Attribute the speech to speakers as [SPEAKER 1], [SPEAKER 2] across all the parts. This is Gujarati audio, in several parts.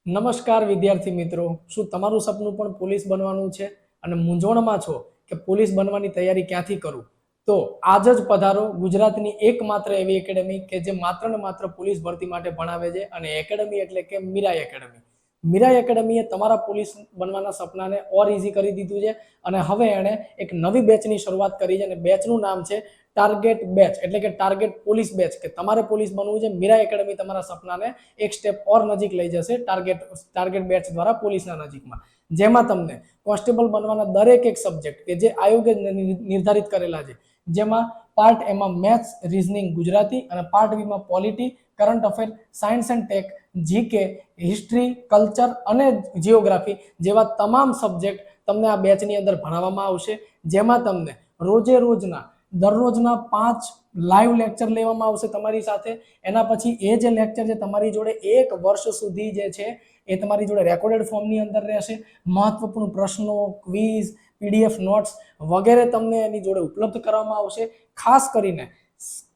[SPEAKER 1] નમસ્કાર વિદ્યાર્થી મિત્રો, શું તમારું સપનું પણ પોલીસ બનવાનું છે અને મૂંઝવણમાં છો કે પોલીસ બનવાની તૈયારી ક્યાંથી કરું? તો આજ જ પધારો ગુજરાતની એકમાત્ર એવી એકેડમી કે જે માત્ર ને માત્ર પોલીસ ભરતી માટે ભણાવે છે અને એકેડમી એટલે કે મીરા એકેડમી. મીરા એકેડમીએ તમારા પોલીસ બનવાના સપનાને ઓર ઇઝી કરી દીધું છે અને હવે એણે એક નવી બેચની શરૂઆત કરી છે અને બેચનું નામ છે ટાર્ગેટ બેચ એટલે કે ટાર્ગેટ પોલીસ બેચ કે તમારે પોલીસ બનવું છે. મીરા એકેડમી તમારા સપનાને એક સ્ટેપ ઓર નજીક લઈ જશે ટાર્ગેટ બેચ દ્વારા પોલીસના નજીકમાં, જેમાં તમને કોન્સ્ટેબલ બનવાના દરેક એક સબ્જેક્ટ કે જે આયોગે નિર્ધારિત કરેલા છે, જેમાં પાર્ટ એમાં મેથ્સ, રીઝનિંગ, ગુજરાતી અને પાર્ટ બીમાં polity, current affair, science and tech, GK, history, culture અને જીઓગ્રાફી જેવા તમામ સબ્જેક્ટ તમને આ બેચની અંદર ભણાવવામાં આવશે, જેમાં તમને દરરોજના 5 લાઈવ લેક્ચર લેવામાં આવશે તમારી સાથે. એના પછી એ જે લેક્ચર છે તમારી જોડે 1 વર્ષ સુધી જે છે એ તમારી જોડે રેકોર્ડેડ ફોર્મની અંદર રહેશે. મહત્વપૂર્ણ પ્રશ્નો, ક્વિઝ, પીડીએફ નોટ્સ વગેરે તમને એની જોડે ઉપલબ્ધ કરવામાં આવશે. ખાસ કરીને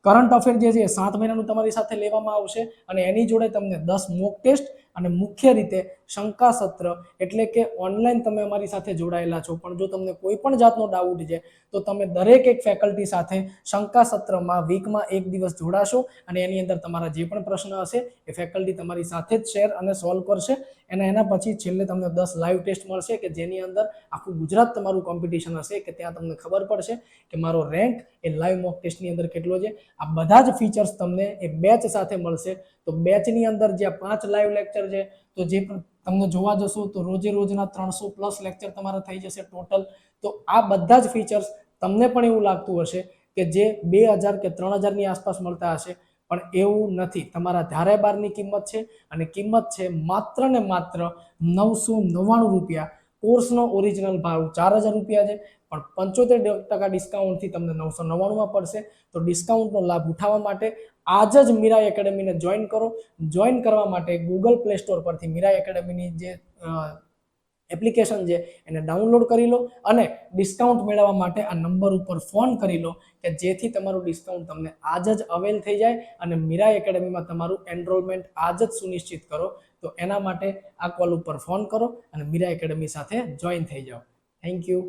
[SPEAKER 1] કરંટ અફેર જે છે 7 મહિનાનું તમારી સાથે લેવામાં આવશે અને એની જોડે તમને 10 મોક ટેસ્ટ અને મુખ્ય રીતે શંકા સત્ર એટલે કે ઓનલાઈન તમે અમારી સાથે જોડાયેલા છો પણ જો તમને કોઈ પણ જાતનો ડાઉટ છે તો તમે દરેક એક ફેકલ્ટી સાથે શંકા સત્રમાં વીકમાં 1 દિવસ જોડાશો અને એની અંદર તમારા જે પણ પ્રશ્ન હશે એ ફેકલ્ટી તમારી સાથે જ શેર અને સોલ્વ કરશે. અને એના પછી છેલ્લે તમને 10 લાઈવ ટેસ્ટ મળશે કે જેની અંદર આખું ગુજરાત તમારું કોમ્પિટિશન હશે કે ત્યાં તમને ખબર પડશે કે મારો રેન્ક એ લાઈવ મોક ટેસ્ટની અંદર કેટલો છે. આ બધા જ ફીચર્સ તમને એ બેચ સાથે મળશે. તો બેચની અંદર જે 5 લાઈવ લેક્ચર છે તો જે પણ તમને જોવા જશો તો રોજના 300+ લેક્ચર તમારા થઈ જશે ટોટલ. તો આ બધા જ ફીચર્સ તમને પણ એવું લાગતું હશે કે જે 2000 કે 3000 ની આસપાસ મળતા હશે, પણ એવું નથી. તમારા ધારે બારની કિંમત છે અને કિંમત છે માત્ર ને માત્ર 999 રૂપિયા. કોર્સનો ઓરિજિનલ ભાવ 4000 રૂપિયા છે, પણ 75% ડિસ્કાઉન્ટથી તમને 999 માં પડશે. તો ડિસ્કાઉન્ટનો લાભ ઉઠાવવા માટે આજ જ મીરા એકેડમીને જોઈન કરો. જોઈન કરવા માટે ગૂગલ પ્લે સ્ટોર પરથી મીરા એકેડમીની જે એપ્લિકેશન છે એને ડાઉનલોડ કરી લો અને ડિસ્કાઉન્ટ મેળવવા માટે આ નંબર ઉપર ફોન કરી લો કે જેથી તમારું ડિસ્કાઉન્ટ તમને આજ જ અવેલ થઈ જાય અને મીરા એકેડમીમાં તમારું એનરોલમેન્ટ આજ જ સુનિશ્ચિત કરો. તો એના માટે આ કોલ ઉપર ફોન કરો અને મીરા એકેડમી સાથે જોઈન થઈ જાઓ. Thank you.